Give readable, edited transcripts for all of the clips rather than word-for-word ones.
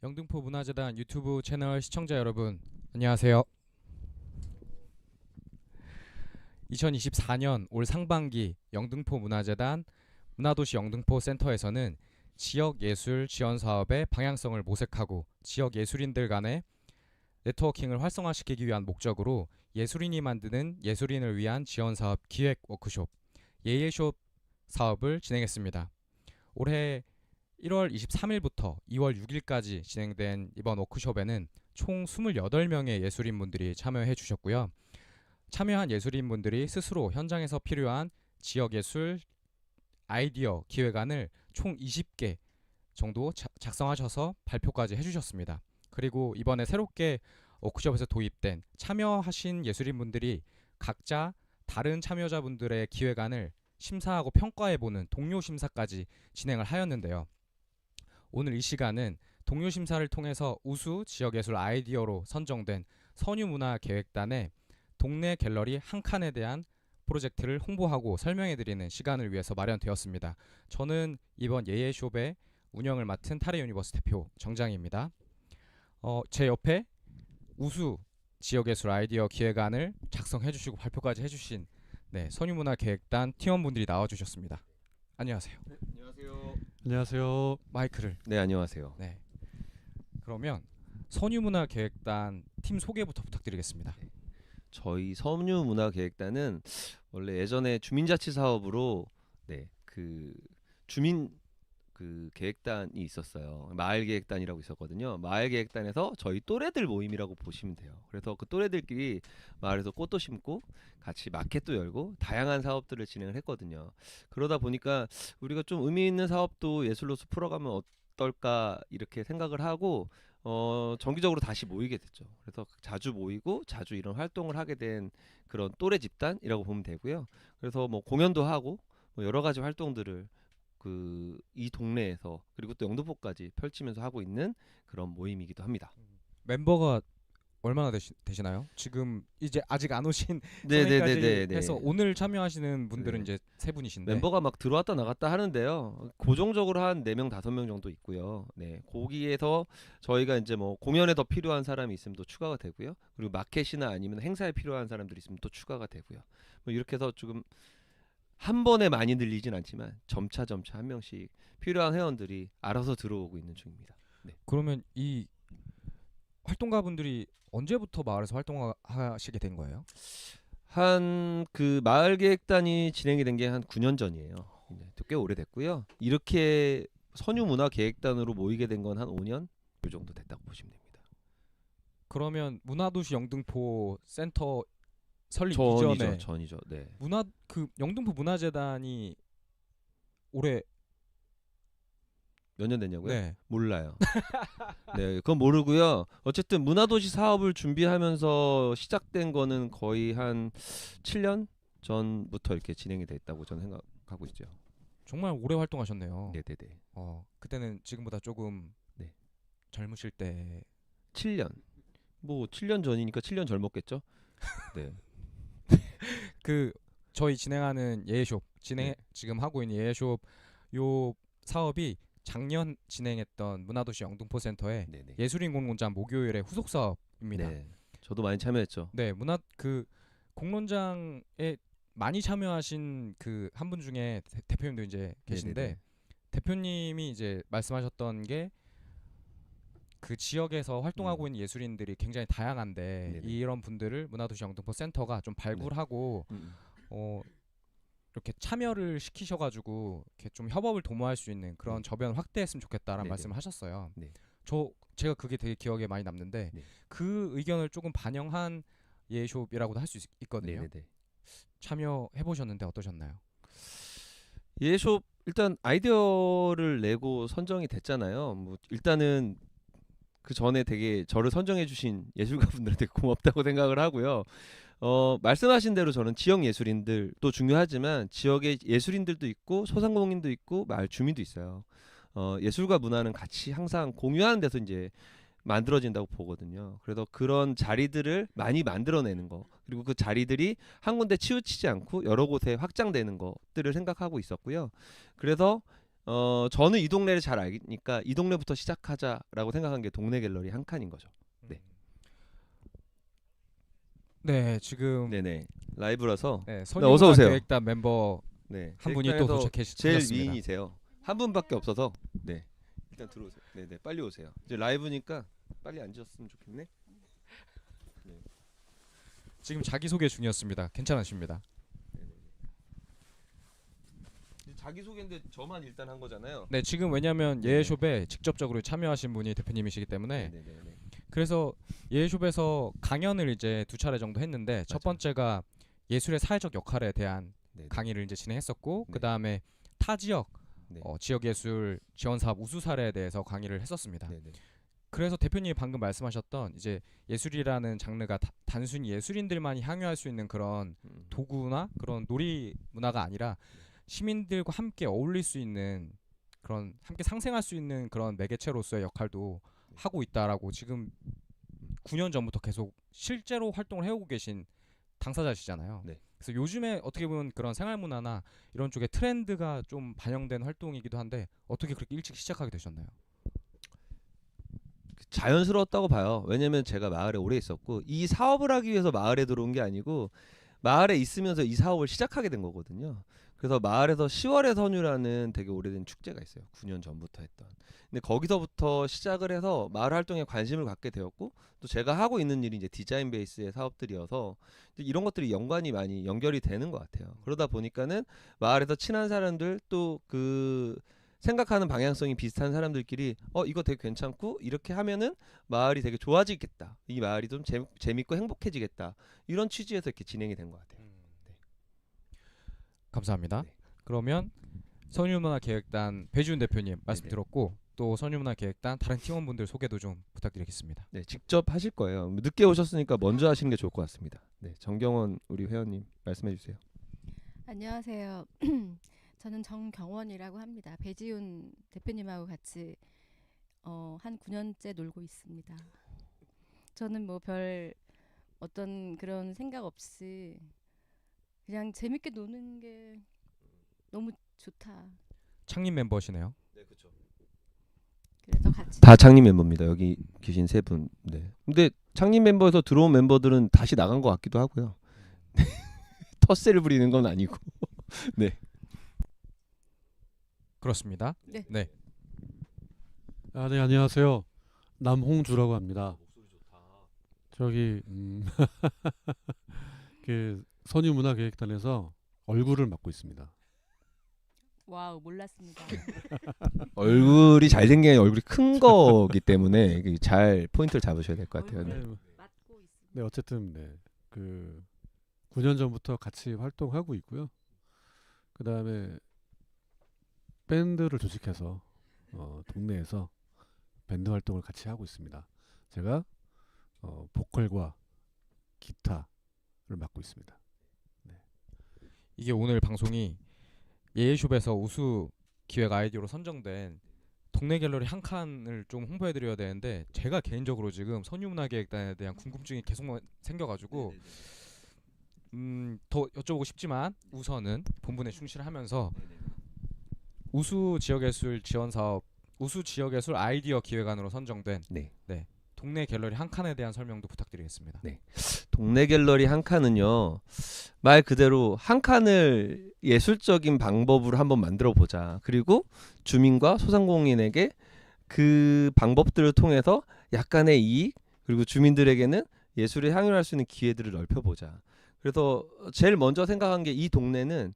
영등포 문화재단 유튜브 채널 시청자 여러분, 안녕하세요. 2024년 올 상반기 영등포 문화재단 문화도시 영등포 센터에서는 지역 예술 지원 사업의 방향성을 모색하고 지역 예술인들 간의 네트워킹을 활성화시키기 위한 목적으로 예술인이 만드는 예술인을 위한 지원 사업 기획 워크숍 예예숍 사업을 진행했습니다. 올해 1월 23일부터 2월 6일까지 진행된 이번 워크숍에는 총 28명의 예술인분들이 참여해 주셨고요. 참여한 예술인분들이 스스로 현장에서 필요한 지역예술 아이디어 기획안을 총 20개 정도 작성하셔서 발표까지 해주셨습니다. 그리고 이번에 새롭게 워크숍에서 도입된 참여하신 예술인분들이 각자 다른 참여자분들의 기획안을 심사하고 평가해보는 동료 심사까지 진행을 하였는데요. 오늘 이 시간은 동료 심사를 통해서 우수 지역예술 아이디어로 선정된 선유문화계획단의 동네 갤러리 한 칸에 대한 프로젝트를 홍보하고 설명해드리는 시간을 위해서 마련되었습니다. 저는 이번 예예숍의 운영을 맡은 타레유니버스 대표 정장입니다. 제 옆에 우수 지역예술 아이디어 기획안을 작성해주시고 발표까지 해주신 선유문화계획단 팀원분들이 나와주셨습니다. 안녕하세요. 안녕하세요. 안녕하세요. 마이크를. 네, 안녕하세요. 네. 그러면 선유문화계획단 팀 소개부터 부탁드리겠습니다. 저희 섬유문화계획단은 원래 예전에 주민자치 사업으로 주민 계획단이 있었어요. 마을계획단이라고 있었거든요. 마을계획단에서 저희 또래들 모임이라고 보시면 돼요. 그래서 그 또래들끼리 마을에서 꽃도 심고 같이 마켓도 열고 다양한 사업들을 진행을 했거든요. 그러다 보니까 우리가 좀 의미 있는 사업도 예술로서 풀어가면 어떨까 이렇게 생각을 하고 정기적으로 다시 모이게 됐죠. 그래서 자주 모이고 자주 이런 활동을 하게 된 그런 또래 집단이라고 보면 되고요. 그래서 뭐 공연도 하고 뭐 여러 가지 활동들을 이 동네에서 그리고 또 영등포까지 펼치면서 하고 있는 그런 모임이기도 합니다. 멤버가 얼마나 되시나요? 지금 이제 아직 안 오신 네네네네. 선생님까지 해서 오늘 참여하시는 분들은 네. 이제 세 분이신데 멤버가 막 들어왔다 나갔다 하는데요. 고정적으로 한 4명, 5명 정도 있고요. 네. 거기에서 저희가 이제 뭐 공연에 더 필요한 사람이 있으면 또 추가가 되고요. 그리고 마켓이나 아니면 행사에 필요한 사람들이 있으면 또 추가가 되고요. 뭐 이렇게 해서 지금 한 번에 많이 늘리진 않지만 점차 한 명씩 필요한 회원들이 알아서 들어오고 있는 중입니다. 네. 그러면 이 활동가분들이 언제부터 마을에서 활동하시게 된 거예요? 한 마을계획단이 진행이 된 게 한 9년 전이에요. 네, 꽤 오래됐고요. 이렇게 선유문화계획단으로 모이게 된 건 한 5년 그 정도 됐다고 보시면 됩니다. 그러면 문화도시 영등포 센터 설립 전이죠, 이전에 전이죠. 네. 영등포 문화재단이 올해 몇 년 됐냐고요? 네. 몰라요. 네, 그건 모르고요. 어쨌든 문화도시 사업을 준비하면서 시작된 거는 거의 한 7년 전부터 이렇게 진행이 됐다고 저는 생각하고 있죠. 정말 오래 활동하셨네요. 네네네. 그때는 지금보다 조금 네. 젊으실 때 7년. 뭐 7년 전이니까 7년 젊었겠죠? 네. 저희 진행하는 예예숍 네. 지금 하고 있는 예예숍 요 사업이 작년 진행했던 문화도시 영등포 센터의 네네. 예술인 공론장 목요일의 후속 사업입니다. 네. 저도 많이 참여했죠. 네, 공론장에 많이 참여하신 한 분 중에 대표님도 이제 계신데 네네네. 대표님이 이제 말씀하셨던 게 그 지역에서 활동하고 있는 예술인들이 굉장히 다양한데 네네. 이런 분들을 문화도시 영등포 센터가 좀 발굴하고 이렇게 참여를 시키셔가지고 이렇게 좀 협업을 도모할 수 있는 그런 저변을 확대했으면 좋겠다라는 네네. 말씀을 하셨어요. 네. 제가 그게 되게 기억에 많이 남는데 네. 그 의견을 조금 반영한 예숍이라고도 할 수 있거든요. 네네네. 참여해 보셨는데 어떠셨나요? 예숍 일단 아이디어를 내고 선정이 됐잖아요. 뭐 일단은 그 전에 되게 저를 선정해 주신 예술가분들한테 고맙다고 생각을 하고요. 말씀하신 대로 저는 지역 예술인들도 중요하지만 지역의 예술인들도 있고 소상공인도 있고 마을 주민도 있어요. 예술과 문화는 같이 항상 공유하는 데서 이제 만들어진다고 보거든요. 그래서 그런 자리들을 많이 만들어내는 거, 그리고 그 자리들이 한 군데 치우치지 않고 여러 곳에 확장되는 것들을 생각하고 있었고요. 그래서 저는 이 동네를 잘 알니까 이 동네부터 시작하자라고 생각한 게 동네 갤러리 한 칸인 거죠. 네. 네, 지금 네네. 라이브라서. 네, 네, 어서 선유문화 오세요. 계획단 멤버 네. 한 분이 또 제일 도착하셨습니다. 미인이세요. 한 분밖에 없어서. 네. 일단 들어오세요. 네네. 빨리 오세요. 이제 라이브니까 빨리 앉으셨으면 좋겠네. 네. 지금 자기소개 중이었습니다. 괜찮으십니다. 자기 소개인데 저만 일단 한 거잖아요. 네, 지금 왜냐하면 네네. 예쇼에 직접적으로 참여하신 분이 대표님이시기 때문에 네네네. 그래서 예쇼에서 강연을 이제 2차례 정도 했는데 첫 맞아요. 번째가 예술의 사회적 역할에 대한 네네. 강의를 이제 진행했었고 네. 그 다음에 타 지역 네. 지역 예술 지원 사업 우수 사례에 대해서 강의를 했었습니다. 네네. 그래서 대표님이 방금 말씀하셨던 이제 예술이라는 장르가 단순히 예술인들만이 향유할 수 있는 그런 도구나 그런 놀이 문화가 아니라 시민들과 함께 어울릴 수 있는 그런 함께 상생할 수 있는 그런 매개체로서의 역할도 하고 있다라고 지금 9년 전부터 계속 실제로 활동을 해오고 계신 당사자시잖아요. 네. 그래서 요즘에 어떻게 보면 그런 생활 문화나 이런 쪽에 트렌드가 좀 반영된 활동이기도 한데 어떻게 그렇게 일찍 시작하게 되셨나요? 자연스러웠다고 봐요. 왜냐면 제가 마을에 오래 있었고 이 사업을 하기 위해서 마을에 들어온 게 아니고 마을에 있으면서 이 사업을 시작하게 된 거거든요. 그래서 마을에서 10월의 선유라는 되게 오래된 축제가 있어요. 9년 전부터 했던. 근데 거기서부터 시작을 해서 마을 활동에 관심을 갖게 되었고 또 제가 하고 있는 일이 이제 디자인 베이스의 사업들이어서 이제 이런 것들이 연관이 많이 연결이 되는 것 같아요. 그러다 보니까는 마을에서 친한 사람들 또 그 생각하는 방향성이 비슷한 사람들끼리 이거 되게 괜찮고 이렇게 하면은 마을이 되게 좋아지겠다. 이 마을이 좀 재밌고 행복해지겠다. 이런 취지에서 이렇게 진행이 된 것 같아요. 감사합니다. 네. 그러면 선유문화계획단 배지훈 대표님 말씀 네네. 들었고 또 선유문화계획단 다른 팀원분들 소개도 좀 부탁드리겠습니다. 네, 직접 하실 거예요. 늦게 오셨으니까 먼저 하시는 게 좋을 것 같습니다. 네, 정경원 우리 회원님 말씀해 주세요. 안녕하세요. 저는 정경원이라고 합니다. 배지훈 대표님하고 같이 한 9년째 놀고 있습니다. 저는 뭐 별 어떤 그런 생각 없이 그냥 재밌게 노는 게 너무 좋다. 창립 멤버시네요. 네, 그렇죠. 그래서 같이 다 창립 멤버입니다. 여기 계신 세 분. 네. 근데 창립 멤버에서 들어온 멤버들은 다시 나간 것 같기도 하고요. 텃세를 부리는 건 아니고. 네. 그렇습니다. 네. 네. 네, 안녕하세요. 남홍주라고 합니다. 저기 그 선유문화계획단에서 얼굴을 맡고 있습니다. 와우 몰랐습니다. 얼굴이 잘생긴 게 얼굴이 큰 거기 때문에 잘 포인트를 잡으셔야 될 것 같아요. 네. 네, 맡고 있습니다. 네, 어쨌든 그 9년 전부터 같이 활동하고 있고요. 그 다음에 밴드를 조직해서 동네에서 밴드 활동을 같이 하고 있습니다. 제가 보컬과 기타를 맡고 있습니다. 이게 오늘 방송이 예예숍에서 우수 기획 아이디어로 선정된 동네 갤러리 한 칸을 좀 홍보해드려야 되는데 제가 개인적으로 지금 선유문화계획단에 대한 궁금증이 계속 생겨가지고 더 여쭤보고 싶지만 우선은 본분에 충실하면서 우수 지역예술 지원 사업 우수 지역예술 아이디어 기획안으로 선정된 네. 동네 갤러리 한 칸에 대한 설명도 부탁드리겠습니다. 네. 동네 갤러리 한 칸은요. 말 그대로 한 칸을 예술적인 방법으로 한번 만들어 보자. 그리고 주민과 소상공인에게 그 방법들을 통해서 약간의 이익 그리고 주민들에게는 예술에 향유할 수 있는 기회들을 넓혀 보자. 그래서 제일 먼저 생각한 게 이 동네는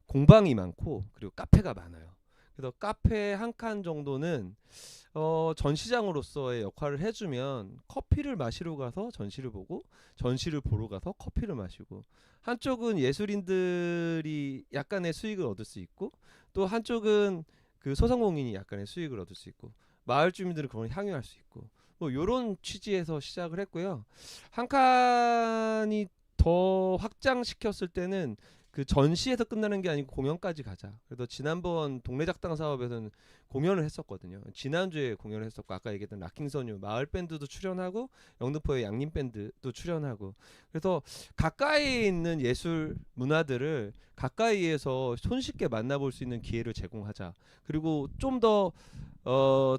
공방이 많고 그리고 카페가 많아요. 그래서 카페 한 칸 정도는 전시장으로서의 역할을 해주면 커피를 마시러 가서 전시를 보고 전시를 보러 가서 커피를 마시고 한쪽은 예술인들이 약간의 수익을 얻을 수 있고 또 한쪽은 그 소상공인이 약간의 수익을 얻을 수 있고 마을 주민들은 그걸 향유할 수 있고 뭐 이런 취지에서 시작을 했고요. 한 칸이 더 확장시켰을 때는 그 전시에서 끝나는 게 아니고 공연까지 가자. 그래서 지난번 동네 작당 사업에서는 공연을 했었거든요. 지난주에 공연을 했었고 아까 얘기했던 락킹선유 마을 밴드도 출연하고 영등포의 양림 밴드도 출연하고 그래서 가까이에 있는 예술 문화들을 가까이에서 손쉽게 만나볼 수 있는 기회를 제공하자. 그리고 좀 더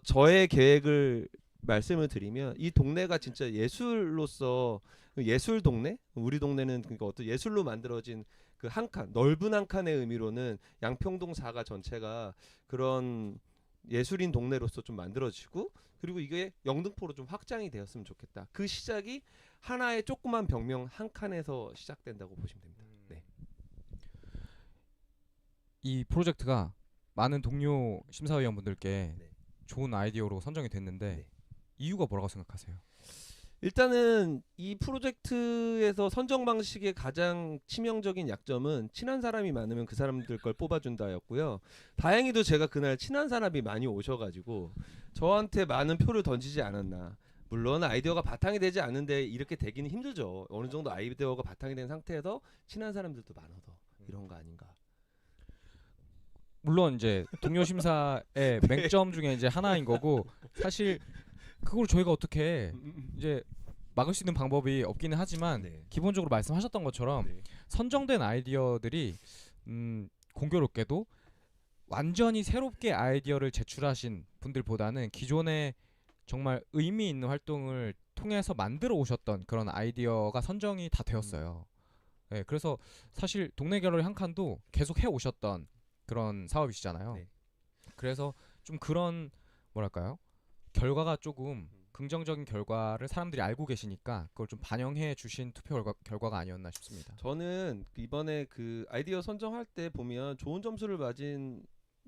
저의 계획을 말씀을 드리면 이 동네가 진짜 예술로서 예술 동네? 우리 동네는 그러니까 어떤 예술로 만들어진 그 한 칸, 넓은 한 칸의 의미로는 양평동 사가 전체가 그런 예술인 동네로서 좀 만들어지고 그리고 이게 영등포로 좀 확장이 되었으면 좋겠다. 그 시작이 하나의 조그만 벽면 한 칸에서 시작된다고 보시면 됩니다. 네. 이 프로젝트가 많은 동료 심사위원분들께 네. 좋은 아이디어로 선정이 됐는데 네. 이유가 뭐라고 생각하세요? 일단은 이 프로젝트에서 선정 방식의 가장 치명적인 약점은 친한 사람이 많으면 그 사람들 걸 뽑아준다였고요. 다행히도 제가 그날 친한 사람이 많이 오셔가지고 저한테 많은 표를 던지지 않았나. 물론 아이디어가 바탕이 되지 않는데 이렇게 되기는 힘들죠. 어느 정도 아이디어가 바탕이 된 상태에서 친한 사람들도 많아서 이런 거 아닌가. 물론 이제 동료 심사의 맹점 중에 이제 하나인 거고 사실 그걸 저희가 어떻게 이제 막을 수 있는 방법이 없기는 하지만 네. 기본적으로 말씀하셨던 것처럼 네. 선정된 아이디어들이 공교롭게도 완전히 새롭게 아이디어를 제출하신 분들보다는 기존에 정말 의미 있는 활동을 통해서 만들어 오셨던 그런 아이디어가 선정이 다 되었어요. 네, 그래서 사실 동네 갤러리 한 칸도 계속 해 오셨던 그런 사업이시잖아요. 네. 그래서 좀 그런 뭐랄까요? 결과가 조금 긍정적인 결과를 사람들이 알고 계시니까 그걸 좀 반영해 주신 투표 결과가 아니었나 싶습니다. 저는 이번에 그 아이디어 선정할 때 보면 좋은 점수를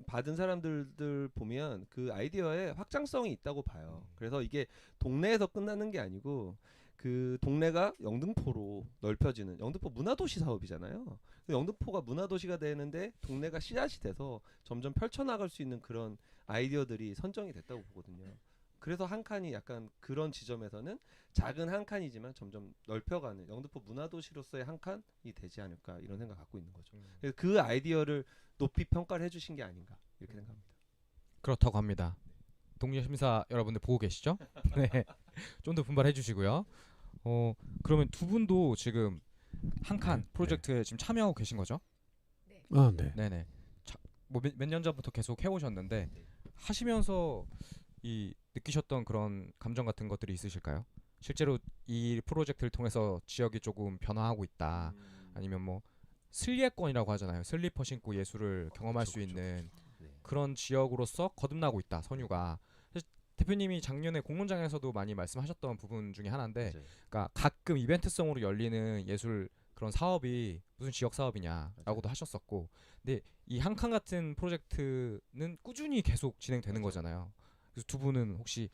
받은 사람들 보면 그 아이디어에 확장성이 있다고 봐요. 그래서 이게 동네에서 끝나는 게 아니고 그 동네가 영등포로 넓혀지는 영등포 문화도시 사업이잖아요. 영등포가 문화도시가 되는데 동네가 씨앗이 돼서 점점 펼쳐나갈 수 있는 그런 아이디어들이 선정이 됐다고 보거든요. 그래서 한 칸이 약간 그런 지점에서는 작은 한 칸이지만 점점 넓혀가는 영등포 문화도시로서의 한 칸이 되지 않을까 이런 생각 갖고 있는 거죠. 그래서 그 아이디어를 높이 평가를 해주신 게 아닌가 이렇게 생각합니다. 그렇다고 합니다. 동료 심사 여러분들 보고 계시죠? 네. 좀 더 분발해 주시고요. 그러면 두 분도 지금 한 칸 프로젝트에 지금 참여하고 계신 거죠? 아, 네. 네네. 몇 년 전부터 계속 해오셨는데 하시면서 이 느끼셨던 그런 감정 같은 것들이 있으실까요? 실제로 이 프로젝트를 통해서 지역이 조금 변화하고 있다. 아니면 뭐 슬리에권이라고 하잖아요. 슬리퍼 신고 예술을 경험할 수 있는 네. 그런 지역으로서 거듭나고 있다. 선유가. 사실 대표님이 작년에 공론장에서도 많이 말씀하셨던 부분 중에 하나인데, 맞아요. 그러니까 가끔 이벤트성으로 열리는 예술 그런 사업이 무슨 지역 사업이냐라고도 하셨었고, 근데 이 한 칸 같은 프로젝트는 꾸준히 계속 진행되는 거잖아요. 그래서 두 분은 혹시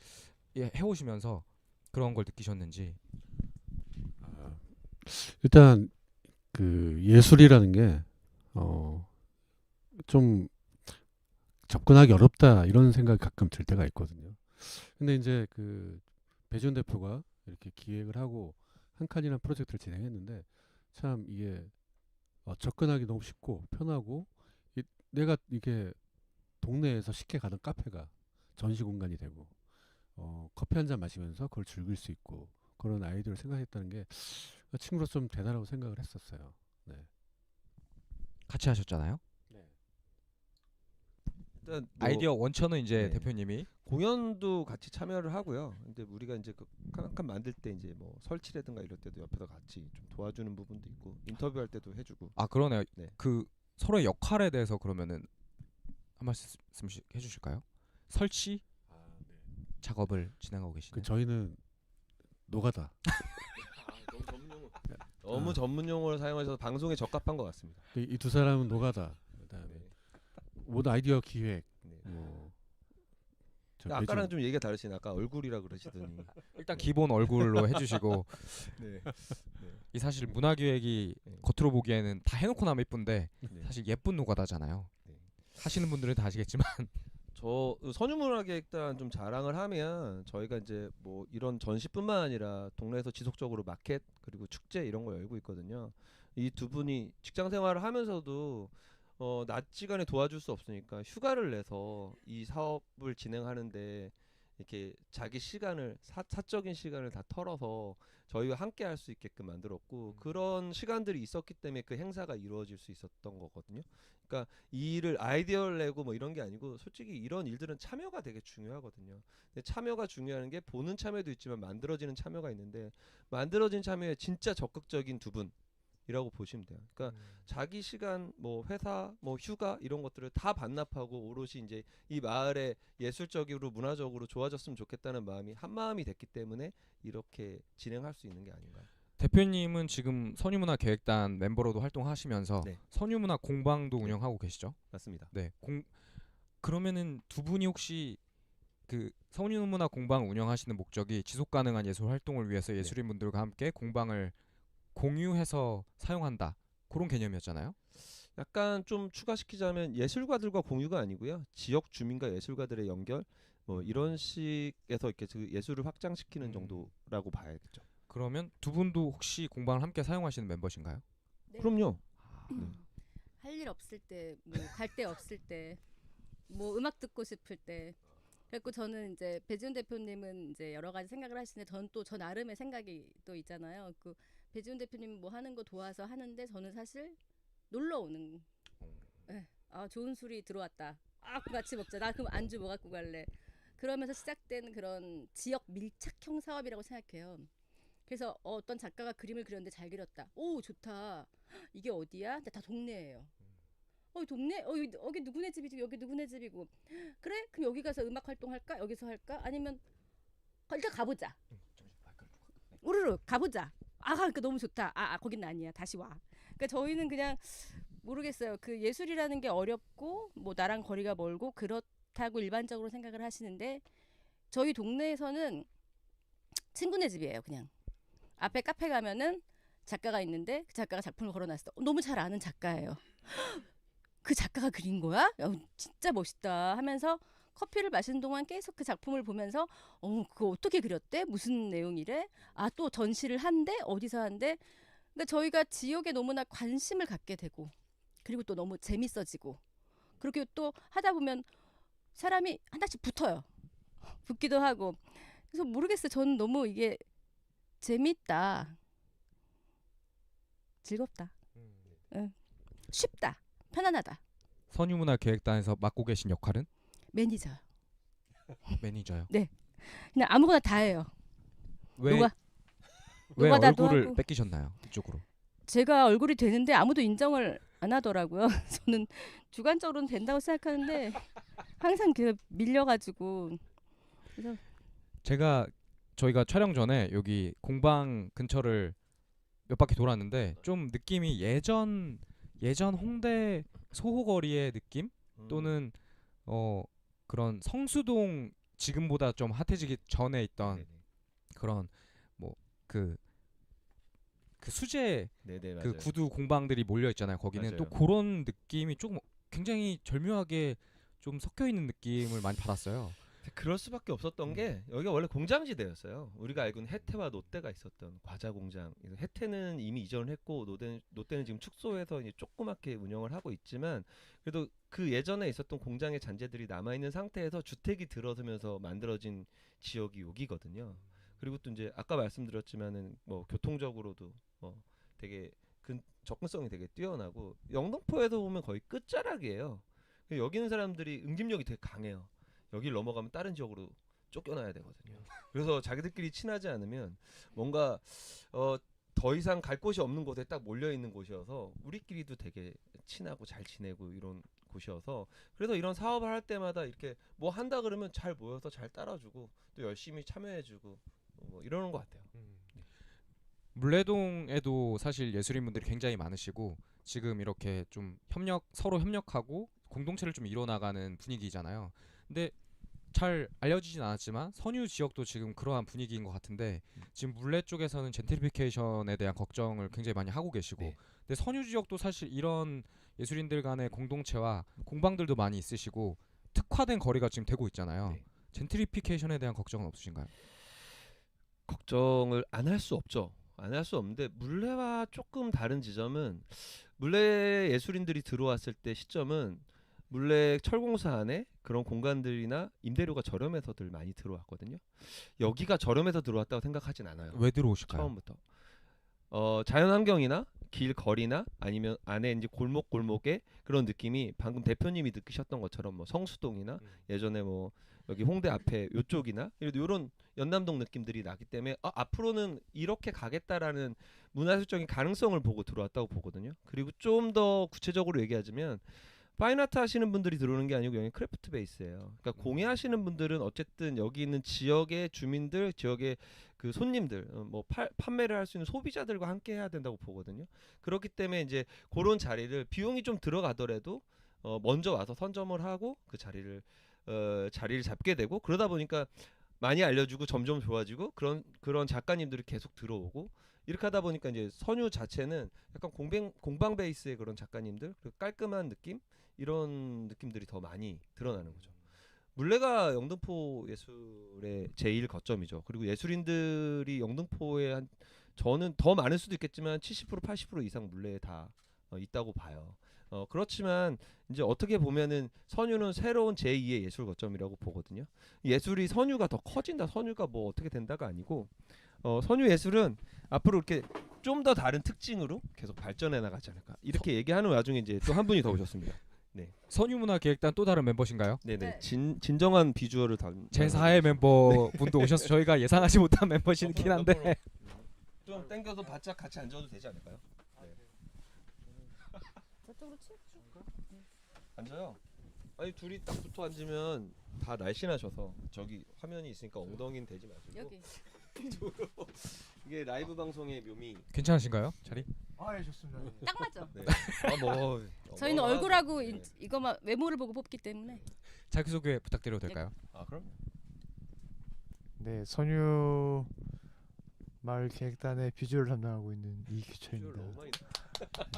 해오시면서 그런 걸 느끼셨는지. 일단 그 예술이라는 게 좀 접근하기 어렵다 이런 생각이 가끔 들 때가 있거든요. 근데 이제 그 배지훈 대표가 이렇게 기획을 하고 한 칸이라는 프로젝트를 진행했는데 참 이게 접근하기 너무 쉽고 편하고 내가 이게 동네에서 쉽게 가는 카페가 전시 공간이 되고 커피 한 잔 마시면서 그걸 즐길 수 있고 그런 아이디어를 생각했다는 게 친구로서 좀 대단하다고 생각을 했었어요. 네. 같이 하셨잖아요. 네. 일단 뭐 아이디어 원천은 이제 네. 대표님이 공연도 같이 참여를 하고요. 근데 우리가 이제 한 칸 만들 때 이제 뭐 설치라든가 이럴 때도 옆에서 같이 좀 도와주는 부분도 있고 인터뷰할 때도 해주고. 그러네요. 네. 그 서로의 역할에 대해서 그러면은 한 말씀씩 해주실까요? 설치 작업을 진행하고 계시네요. 그 저희는 노가다. 너무 전문 용어를 사용하셔서 방송에 적합한 것 같습니다. 이 두 사람은 노가다. 그다음에 네. 모든 아이디어 기획. 네. 저 아까랑 배지훈. 좀 얘기가 다르시네. 아까 얼굴이라 그러시더니. 일단 기본 얼굴로 해주시고 네. 이 사실 문화기획이 네. 겉으로 보기에는 다 해놓고 나면 예쁜데 네. 사실 예쁜 노가다잖아요. 네. 하시는 분들은 다 아시겠지만 저 선유문화계획단 좀 자랑을 하면 저희가 이제 뭐 이런 전시뿐만 아니라 동네에서 지속적으로 마켓 그리고 축제 이런 거 열고 있거든요. 이 두 분이 직장 생활을 하면서도 낮 시간에 도와줄 수 없으니까 휴가를 내서 이 사업을 진행하는데 이렇게 자기 시간을 사적인 시간을 다 털어서 저희와 함께 할 수 있게끔 만들었고 그런 시간들이 있었기 때문에 그 행사가 이루어질 수 있었던 거거든요. 그러니까 이 일을 아이디어를 내고 뭐 이런 게 아니고 솔직히 이런 일들은 참여가 되게 중요하거든요. 근데 참여가 중요한 게 보는 참여도 있지만 만들어지는 참여가 있는데 만들어진 참여에 진짜 적극적인 두 분이라고 보시면 돼요. 그러니까 자기 시간, 뭐 회사, 뭐 휴가 이런 것들을 다 반납하고 오롯이 이제 이 마을의 예술적으로 문화적으로 좋아졌으면 좋겠다는 마음이 한 마음이 됐기 때문에 이렇게 진행할 수 있는 게 아닌가. 대표님은 지금 선유문화계획단 멤버로도 활동하시면서 네. 선유문화 공방도 네. 운영하고 계시죠? 맞습니다. 네. 그러면은 두 분이 혹시 그 선유문화 공방 운영하시는 목적이 지속 가능한 예술 활동을 위해서 예술인분들과 함께 공방을 공유해서 사용한다. 그런 개념이었잖아요. 약간 좀 추가시키자면 예술가들과 공유가 아니고요. 지역 주민과 예술가들의 연결 뭐 이런 식에서 이렇게 그 예술을 확장시키는 정도라고 봐야겠죠. 그러면 두 분도 혹시 공방을 함께 사용하시는 멤버신가요? 네. 그럼요. 할 일 없을 때, 뭐 갈 데 없을 때, 뭐 음악 듣고 싶을 때. 그래서 저는 이제 배지훈 대표님은 이제 여러 가지 생각을 하시는데 저는 또 저 나름의 생각이 또 있잖아요. 그 배지훈 대표님 뭐 하는 거 도와서 하는데 저는 사실 놀러 오는. 네. 아 좋은 술이 들어왔다. 아 같이 먹자. 나 그럼 안주 뭐 갖고 갈래. 그러면서 시작된 그런 지역 밀착형 사업이라고 생각해요. 그래서 어떤 작가가 그림을 그렸는데 잘 그렸다. 오 좋다. 이게 어디야? 근데 다 동네예요. 동네? 여기 누구네 집이지? 여기 누구네 집이고. 그래? 그럼 여기 가서 음악 활동할까? 여기서 할까? 아니면 일단 가보자. 우르르 가보자. 그러니까 너무 좋다. 거긴 아니야. 다시 와. 그러니까 저희는 그냥 모르겠어요. 그 예술이라는 게 어렵고 뭐 나랑 거리가 멀고 그렇다고 일반적으로 생각을 하시는데 저희 동네에서는 친구네 집이에요. 그냥 앞에 카페 가면은 작가가 있는데 그 작가가 작품을 걸어놨어. 너무 잘 아는 작가예요. 그 작가가 그린 거야? 진짜 멋있다 하면서 커피를 마시는 동안 계속 그 작품을 보면서 그거 어떻게 그렸대? 무슨 내용이래? 또 전시를 한대? 어디서 한대? 그러니까 저희가 지역에 너무나 관심을 갖게 되고 그리고 또 너무 재밌어지고 그렇게 또 하다 보면 사람이 하나씩 붙어요. 붙기도 하고 그래서 모르겠어요. 저는 너무 이게 재밌다. 즐겁다. 쉽다. 편안하다. 선유문화계획단에서 맡고 계신 역할은 매니저. 매니저요. 네. 그냥 아무거나 다 해요. 왜 왜 노가다도 얼굴을 하고. 뺏기셨나요? 이쪽으로. 제가 얼굴이 되는데 아무도 인정을 안 하더라고요. 저는 주관적으로는 된다고 생각하는데 항상 그 밀려가지고. 그래서 저희가 촬영 전에 여기 공방 근처를 몇 바퀴 돌았는데 좀 느낌이 예전 홍대 소호거리의 느낌 또는 그런 성수동 지금보다 좀 핫해지기 전에 있던 그런 뭐 그 수제 네네 그 맞아요. 구두 공방들이 몰려 있잖아요. 거기는 맞아요. 또 그런 느낌이 조금 굉장히 절묘하게 좀 섞여 있는 느낌을 많이 받았어요. 그럴 수밖에 없었던 게 여기가 원래 공장지대였어요. 우리가 알고 있는 혜태와 노태가 있었던 과자 공장. 혜태는 이미 이전을 했고 노태는 지금 축소해서 이제 조그맣게 운영을 하고 있지만 그래도 그 예전에 있었던 공장의 잔재들이 남아 있는 상태에서 주택이 들어서면서 만들어진 지역이 여기거든요. 그리고 또 이제 아까 말씀드렸지만은 뭐 교통적으로도 되게 접근성이 되게 뛰어나고 영등포에서 보면 거의 끝자락이에요. 여기 있는 사람들이 응집력이 되게 강해요. 여기를 넘어가면 다른 지역으로 쫓겨나야 되거든요. 그래서 자기들끼리 친하지 않으면 뭔가 더 이상 갈 곳이 없는 곳에 딱 몰려 있는 곳이어서 우리끼리도 되게 친하고 잘 지내고 이런 곳이어서 그래서 이런 사업을 할 때마다 이렇게 뭐 한다 그러면 잘 모여서 잘 따라주고 또 열심히 참여해주고 뭐 이러는 것 같아요. 물레동에도 사실 예술인분들이 굉장히 많으시고 지금 이렇게 좀 서로 협력하고 공동체를 좀 이뤄나가는 분위기잖아요. 근데 잘 알려지진 않았지만 선유 지역도 지금 그러한 분위기인 것 같은데 지금 물레 쪽에서는 젠트리피케이션에 대한 걱정을 굉장히 많이 하고 계시고 네. 근데 선유 지역도 사실 이런 예술인들 간의 공동체와 공방들도 많이 있으시고 특화된 거리가 지금 되고 있잖아요. 네. 젠트리피케이션에 대한 걱정은 없으신가요? 걱정을 안 할 수 없죠. 안 할 수 없는데 물레와 조금 다른 지점은 물레 예술인들이 들어왔을 때 시점은 물레 철공사 안에 그런 공간들이나 임대료가 저렴해서들 많이 들어왔거든요. 여기가 저렴해서 들어왔다고 생각하진 않아요. 왜 들어오실까요? 처음부터 자연환경이나 길 거리나 아니면 안에 이제 골목골목의 그런 느낌이 방금 대표님이 느끼셨던 것처럼 뭐 성수동이나 예전에 뭐 여기 홍대 앞에 요쪽이나 이런 연남동 느낌들이 나기 때문에 앞으로는 이렇게 가겠다라는 문화예술적인 가능성을 보고 들어왔다고 보거든요. 그리고 좀 더 구체적으로 얘기하자면 파인아트 하시는 분들이 들어오는 게 아니고 여기 크래프트 베이스예요. 그러니까 공예하시는 분들은 어쨌든 여기 있는 지역의 주민들, 지역의 그 손님들, 뭐 판매를 할 수 있는 소비자들과 함께 해야 된다고 보거든요. 그렇기 때문에 이제 그런 자리를 비용이 좀 들어가더라도 먼저 와서 선점을 하고 그 자리를 잡게 되고 그러다 보니까 많이 알려주고 점점 좋아지고 그런 작가님들이 계속 들어오고 이렇게 하다 보니까 이제 선유 자체는 약간 공방 베이스의 그런 작가님들 그리고 깔끔한 느낌 이런 느낌들이 더 많이 드러나는 거죠. 물레가 영등포 예술의 제일 거점이죠. 그리고 예술인들이 영등포에 저는 더 많을 수도 있겠지만 70% 80% 이상 물레에 다 있다고 봐요. 그렇지만 이제 어떻게 보면은 선유는 새로운 제2의 예술 거점이라고 보거든요. 예술이 선유가 더 커진다. 선유가 뭐 어떻게 된다가 아니고 선유 예술은 앞으로 이렇게 좀 더 다른 특징으로 계속 발전해 나가지 않을까. 이렇게 얘기하는 와중에 이제 또 한 분이 더 오셨습니다. 선유문화기획단 또 다른 멤버신가요? 네네. 네. 진정한 비주얼을 제4의 멤버 분도 오셔서 저희가 예상하지 못한 멤버시긴 한데 좀 땡겨서 바짝 같이 앉아도 되지 않을까요? 저쪽으로 치울까? 앉아요. 아니 둘이 딱 붙어 앉으면 다 날씬하셔서 저기 화면이 있으니까 엉덩이는 대지 마시고 여기. 이게 라이브 방송의 묘미. 괜찮으신가요? 자리? 예, 좋습니다. 예. 딱 맞죠? 네. 뭐 저희는 얼굴하고 이거만 외모를 보고 뽑기 때문에. 자기소개 부탁드려도 될까요? 그럼? 네, 선유 마을 기획단의 비주얼을 담당하고 있는 이규철입니다.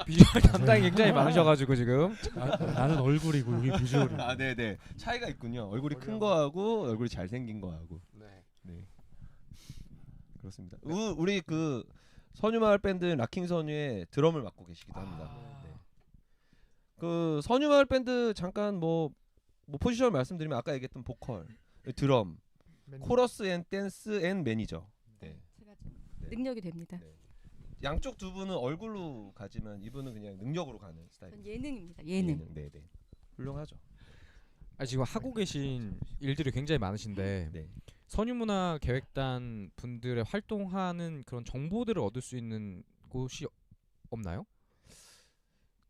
비주얼 담당이 굉장히 많으셔가지고 지금 나는 얼굴이고 여기 비주얼이. 네네. 차이가 있군요. 얼굴이 큰 거하고 얼굴이 잘생긴 거하고. 네. 그렇습니다. 우리 그 선유마을 밴드 락킹 선유의 드럼을 맡고 계시기도 합니다. 네. 그 선유마을 밴드 잠깐 뭐 포지션을 말씀드리면 아까 얘기했던 보컬, 드럼, 코러스 앤 댄스 앤 매니저. 네. 제가 좀 네. 능력이 됩니다. 네. 양쪽 두 분은 얼굴로 가지만 이분은 그냥 능력으로 가는 스타일. 전 예능입니다. 예능. 네네. 훌륭하죠. 지금 하고 계신 일들이 굉장히 많으신데 네. 선유문화계획단 분들의 활동하는 그런 정보들을 얻을 수 있는 곳이 없나요?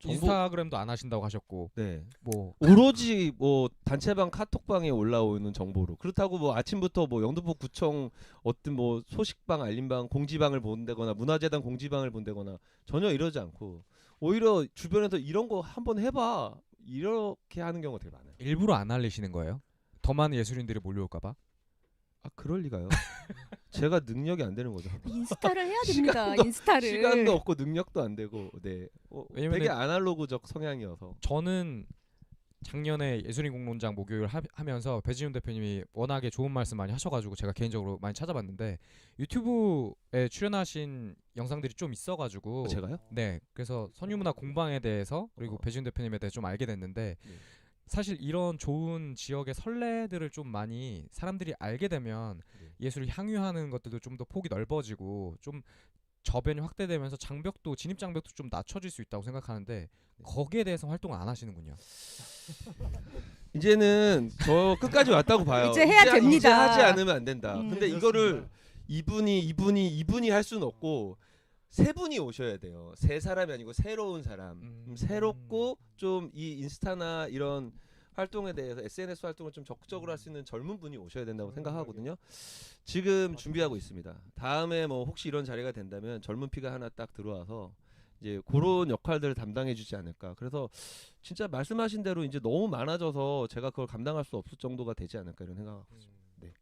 인스타그램도 안 하신다고 하셨고 네. 뭐 오로지 뭐 단체방 카톡방에 올라오는 정보로 그렇다고 뭐 아침부터 뭐 영등포 구청 어떤 뭐 소식방 알림방 공지방을 본다거나 문화재단 공지방을 본다거나 전혀 이러지 않고 오히려 주변에서 이런 거 한번 해봐 이렇게 하는 경우가 되게 많아요. 일부러 안 알리시는 거예요? 더 많은 예술인들이 몰려올까봐? 그럴 리가요. 제가 능력이 안 되는 거죠. 인스타를 해야 됩니다. 인스타를. 시간도 없고 능력도 안 되고 네. 왜냐면은- 되게 아날로그적 성향이어서. 저는 작년에 예술인 공론장 목요일 하면서 배지훈 대표님이 워낙에 좋은 말씀 많이 하셔가지고 제가 개인적으로 많이 찾아봤는데 유튜브에 출연하신 영상들이 좀 있어가지고 제가요? 네, 그래서 선유문화 공방에 대해서 그리고 배지훈 대표님에 대해 좀 알게 됐는데 네. 사실 이런 좋은 지역의 선례들을 좀 많이 사람들이 알게 되면 네. 예술을 향유하는 것들도 좀 더 폭이 넓어지고 좀 저변이 확대되면서 장벽도 진입 장벽도 좀 낮춰질 수 있다고 생각하는데 거기에 대해서 활동을 안 하시는군요. 이제는 저 끝까지 왔다고 봐요. 이제 해야 됩니다. 이제 하지 않으면 안 된다. 음. 근데 이거를 이분이 할 수는 없고 세 분이 오셔야 돼요. 세 사람이 아니고 새로운 사람. 새롭고 좀 이 인스타나 이런 활동에 대해서 SNS 활동을 좀 적극적으로 할 수 있는 젊은 분이 오셔야 된다고 생각하거든요. 지금 준비하고 있습니다. 다음에 뭐 혹시 이런 자리가 된다면 젊은 피가 하나 딱 들어와서 이제 그런 역할들을 담당해주지 않을까. 그래서 진짜 말씀하신 대로 이제 너무 많아져서 제가 그걸 감당할 수 없을 정도가 되지 않을까 이런 생각하고 있습니다. 네.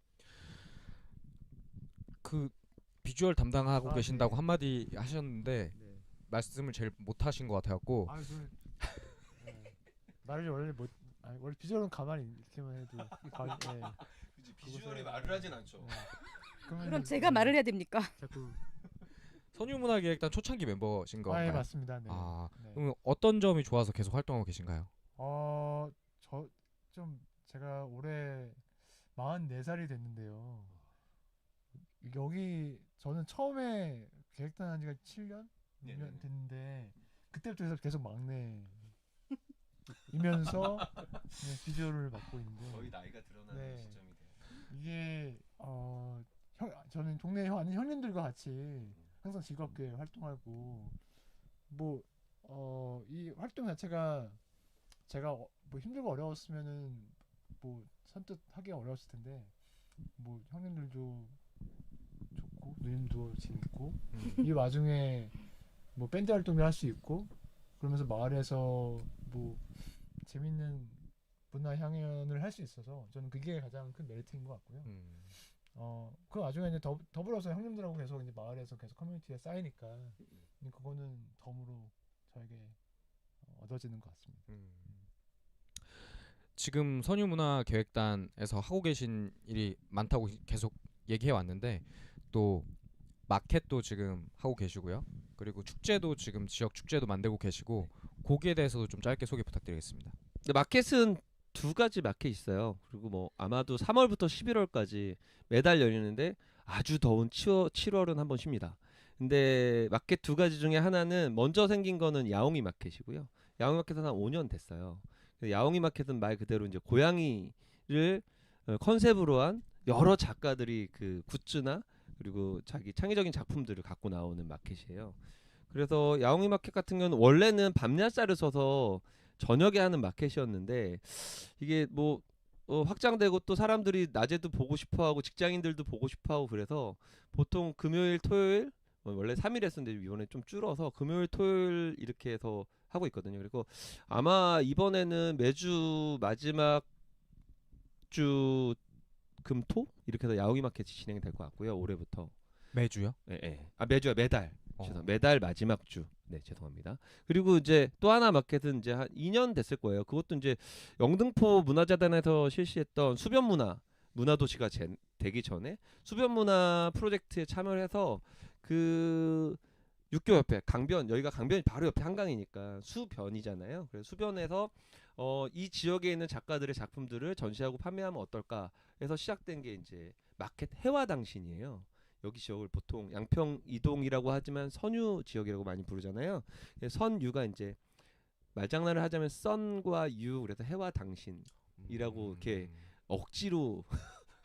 그 비주얼 담당하고 계신다고 네. 한마디 하셨는데 네. 말씀을 제일 못 하신 것 같아갖고 저는 말을 원래 못. 원래 비주얼은 가만히 이렇게만 해도 비주얼이 말을 하진 않죠. 그럼 제가 말을 해야 됩니까? 자꾸 선유문화기획단 초창기 멤버신 아, 건가요? 예, 맞습니다. 네. 아, 네. 그럼 어떤 점이 좋아서 계속 활동하고 계신가요? 저 좀 제가 올해 44살이 됐는데요. 여기 저는 처음에 계획단 한 지가 7년? 6년 됐는데 그때부터 해서 계속 막내이면서 비주얼을 맡고 있는데 나이가 드러나는 네. 시점이 돼요. 이게 저는 동네 아는 형님들과 같이 항상 즐겁게 활동하고 뭐 이 활동 자체가 제가 뭐 힘들고 어려웠으면은 뭐 선뜻 하기 어려웠을 텐데 뭐 형님들도 좋고 누님도 재밌고 이 와중에 뭐 밴드 활동도 할 수 있고 그러면서 마을에서 뭐 재밌는 문화 향연을 할 수 있어서 저는 그게 가장 큰 메리트인 것 같고요. 그 와중에 이제 더불어서 형님들하고 계속 이제 마을에서 계속 커뮤니티가 쌓이니까 그거는 덤으로 저에게 얻어지는 것 같습니다. 지금 선유문화계획단에서 하고 계신 일이 많다고 계속 얘기해 왔는데 또 마켓도 지금 하고 계시고요. 그리고 축제도 지금 지역 축제도 만들고 계시고 거기에 대해서도 좀 짧게 소개 부탁드리겠습니다. 근데 마켓은 두 가지 마켓 있어요. 그리고 뭐 아마도 3월부터 11월까지 매달 열리는데 아주 더운 7월은 한번 쉽니다. 근데 마켓 두 가지 중에 하나는 먼저 생긴 거는 야옹이 마켓이고요. 야옹이 마켓은 한 5년 됐어요. 야옹이 마켓은 말 그대로 이제 고양이를 컨셉으로 한 여러 작가들이 그 굿즈나 그리고 자기 창의적인 작품들을 갖고 나오는 마켓이에요. 그래서 야옹이 마켓 같은 경우는 원래는 밤낮자를 써서 저녁에 하는 마켓이었는데 이게 뭐 확장되고 또 사람들이 낮에도 보고 싶어하고 직장인들도 보고 싶어하고 그래서 보통 금요일 토요일 원래 3일 했었는데 이번에 좀 줄어서 금요일 토요일 이렇게 해서 하고 있거든요. 그리고 아마 이번에는 매주 마지막 주 금토 이렇게 해서 야옹이 마켓이 진행될 것 같고요. 올해부터. 매주요? 예, 예. 아 매주야 매달. 어. 매달 마지막 주. 네, 죄송합니다. 그리고 이제 또 하나 마켓은 이제 한 2년 됐을 거예요. 그것도 이제 영등포 문화재단에서 실시했던 수변 문화도시가 되기 전에 수변 문화 프로젝트에 참여해서 그 육교 옆에 강변 여기가 강변이 바로 옆에 한강이니까 수변이잖아요. 그래서 수변에서 이 지역에 있는 작가들의 작품들을 전시하고 판매하면 어떨까 해서 시작된 게 이제 마켓 해화당신이에요. 여기 지역을 보통 양평 이동이라고 하지만 선유 지역이라고 많이 부르잖아요. 선유가 이제 말장난을 하자면 썬과 유 그래서 해와 당신이라고 이렇게 억지로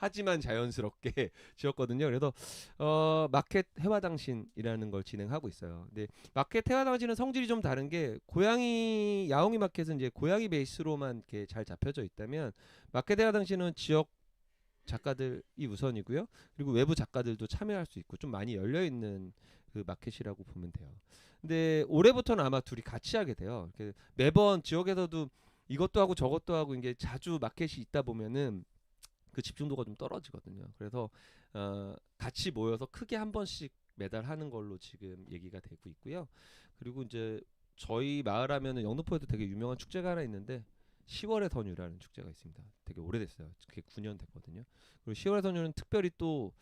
하지만 자연스럽게 지었거든요. 그래서 마켓 해와 당신이라는 걸 진행하고 있어요. 근데 마켓 해와 당신은 성질이 좀 다른 게 고양이 야옹이 마켓은 이제 고양이 베이스로만 이렇게 잘 잡혀져 있다면 마켓 해와 당신은 지역 작가들이 우선이고요. 그리고 외부 작가들도 참여할 수 있고 좀 많이 열려 있는 그 마켓이라고 보면 돼요. 근데 올해부터는 아마 둘이 같이 하게 돼요. 매번 지역에서도 이것도 하고 저것도 하고 이게 자주 마켓이 있다 보면은 그 집중도가 좀 떨어지거든요. 그래서 같이 모여서 크게 한 번씩 매달 하는 걸로 지금 얘기가 되고 있고요. 그리고 이제 저희 마을 하면은 영등포에도 되게 유명한 축제가 하나 있는데 10월의 선유라는 축제가 있습니다. 되게 오래됐어요. 그게 9년 됐거든요. 그리고 10월의 선유는 특별히 또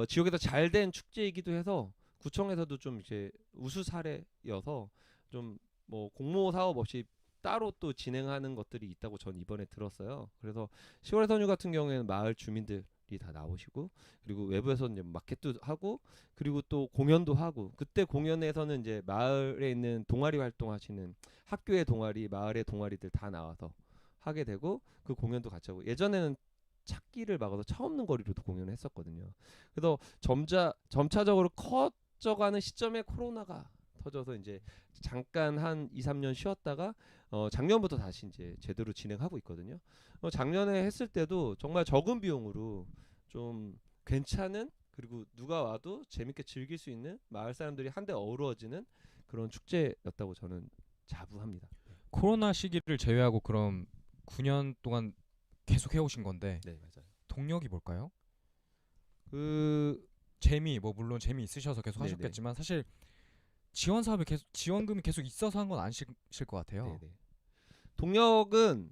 지역에서 잘 된 축제이기도 해서 구청에서도 좀 이제 우수 사례여서 좀 뭐 공모 사업 없이 따로 또 진행하는 것들이 있다고 전 이번에 들었어요. 그래서 10월의 선유 같은 경우에는 마을 주민들이 다 나오시고 그리고 외부에서 이제 마켓도 하고 그리고 또 공연도 하고 그때 공연에서는 이제 마을에 있는 동아리 활동하시는 학교의 동아리, 마을의 동아리들 다 나와서 하게 되고 그 공연도 같이 하고 예전에는 찾기를 막아서 차 없는 거리로도 공연을 했었거든요. 그래서 점차적으로 커져가는 시점에 코로나가 터져서 이제 잠깐 한 2, 3년 쉬었다가 작년부터 다시 이제 제대로 진행하고 있거든요. 작년에 했을 때도 정말 적은 비용으로 좀 괜찮은 그리고 누가 와도 재밌게 즐길 수 있는 마을 사람들이 한데 어우러지는 그런 축제였다고 저는 자부합니다. 코로나 시기를 제외하고 그럼 9년 동안 계속 해오신 건데 네, 맞아요. 동력이 뭘까요? 그 재미 뭐 물론 재미 있으셔서 계속 네네. 하셨겠지만 사실 지원 사업이 계속 지원금이 계속 있어서 한 건 아니실 것 같아요. 네네. 동력은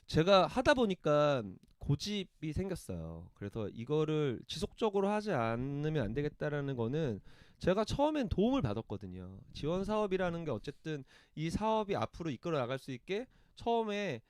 제가 하다 보니까 고집이 생겼어요. 그래서 이거를 지속적으로 하지 않으면 안 되겠다라는 거는 제가 처음엔 도움을 받았거든요. 지원 사업이라는 게 어쨌든 이 사업이 앞으로 이끌어 나갈 수 있게 처음에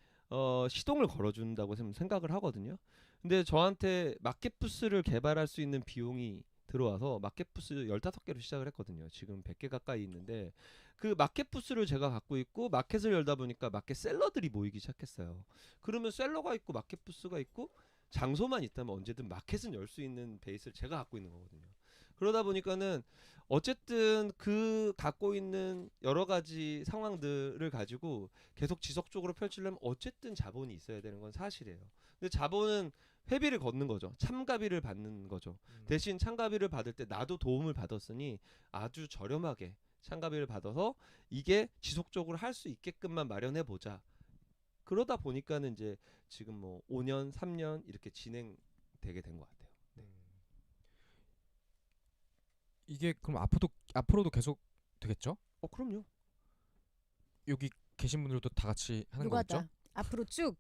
시동을 걸어준다고 생각을 하거든요. 근데 저한테 마켓 부스를 개발할 수 있는 비용이 들어와서 마켓 부스 15개로 시작을 했거든요. 지금 100개 가까이 있는데 그 마켓 부스를 제가 갖고 있고 마켓을 열다 보니까 마켓 셀러들이 모이기 시작했어요. 그러면 셀러가 있고 마켓 부스가 있고 장소만 있다면 언제든 마켓은 열 수 있는 베이스를 제가 갖고 있는 거거든요. 그러다 보니까는 어쨌든 그 갖고 있는 여러 가지 상황들을 가지고 계속 지속적으로 펼치려면 어쨌든 자본이 있어야 되는 건 사실이에요. 근데 자본은 회비를 걷는 거죠. 참가비를 받는 거죠. 대신 참가비를 받을 때 나도 도움을 받았으니 아주 저렴하게 참가비를 받아서 이게 지속적으로 할 수 있게끔만 마련해 보자. 그러다 보니까는 이제 지금 뭐 5년, 3년 이렇게 진행되게 된 것 같아요. 이게 그럼 앞으로도 계속 되겠죠? 그럼요. 여기 계신 분들도 다 같이 하는 누가 거겠죠? 다 앞으로 쭉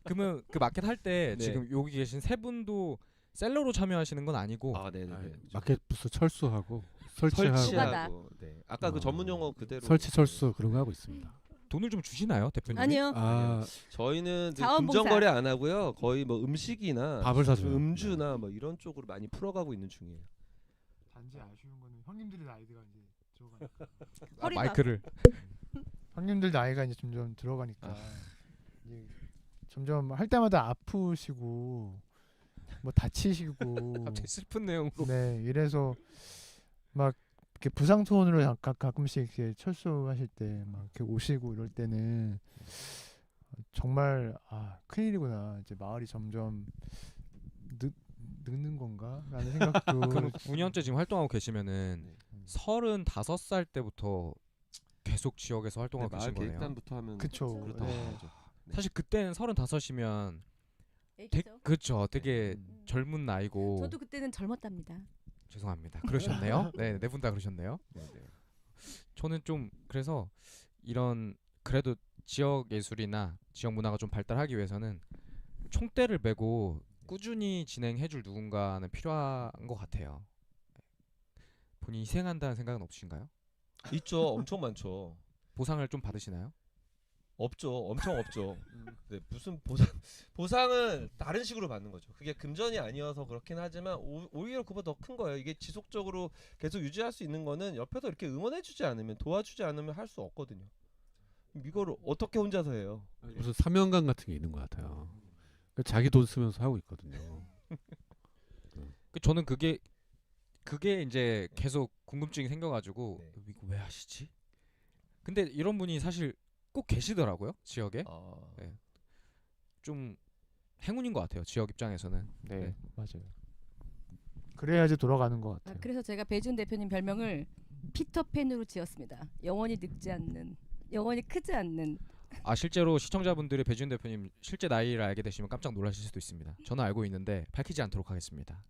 그러면 그 마켓 할 때 네. 지금 여기 계신 세 분도 셀러로 참여하시는 건 아니고 아, 네네. 아니, 마켓 부스 철수하고 누가 설치하고 다. 네. 아까 그 전문 용어 그대로. 설치 철수 그런 거 하고 있습니다. 돈을 좀 주시나요, 대표님? 아니요. 아, 저희는 자원봉사. 금전 거래 안 하고요. 거의 뭐 음식이나 밥을 사줘요. 음주나 뭐 이런 쪽으로 많이 풀어가고 있는 중이에요. 단지 아쉬운 거는 형님들의 나이가 이제 들어가니까 허리가 마이크를 형님들 나이가 이제 점점 들어가니까 이제 점점 할 때마다 아프시고 뭐 다치시고 갑자기 슬픈 내용으로. 네 이래서 막 이렇게 부상 투혼으로 가끔씩 이렇게 철수하실 때 막 이렇게 오시고 이럴 때는 정말 큰일이구나. 이제 마을이 점점 늙는 건가라는 생각도 그럼 9년째 지금 활동하고 계시면은 네. 35살 때부터 계속 지역에서 활동하고 마을 계신 거네요. 계획단부터 하면 그쵸. 그렇다고 네. 하죠. 네. 사실 그때는 35이면 애기죠. 그렇죠. 되게 음. 젊은 나이고. 저도 그때는 젊었답니다. 죄송합니다. 그러셨네요. 네, 네 분 다 그러셨네요. 네, 네. 저는 좀 그래서 이런 그래도 지역 예술이나 지역 문화가 좀 발달하기 위해서는 총대를 메고 꾸준히 진행해줄 누군가는 필요한 것 같아요. 본인이 희생한다는 생각은 없으신가요? 있죠. 엄청 많죠. 보상을 좀 받으시나요? 없죠. 엄청 없죠. 네, 무슨 보상은 다른 식으로 받는 거죠. 그게 금전이 아니어서 그렇긴 하지만 오히려 그보다 더 큰 거예요. 이게 지속적으로 계속 유지할 수 있는 거는 옆에서 이렇게 응원해주지 않으면 도와주지 않으면 할 수 없거든요. 이거를 어떻게 혼자서 해요? 무슨 사명감 같은 게 있는 것 같아요. 그러니까 자기 돈 쓰면서 하고 있거든요. 저는 그게 이제 계속 궁금증이 생겨가지고 네. 이거 왜 하시지? 근데 이런 분이 사실 꼭 계시더라고요, 지역에. 네. 좀 행운인 것 같아요, 지역 입장에서는. 네, 맞아요. 그래야지 돌아가는 것 같아요. 그래서 제가 배준 대표님 별명을 피터팬으로 지었습니다. 영원히 늙지 않는, 영원히 크지 않는. 실제로 시청자분들이 배지훈 대표님 실제 나이를 알게 되시면 깜짝 놀라실 수도 있습니다. 저는 알고 있는데 밝히지 않도록 하겠습니다.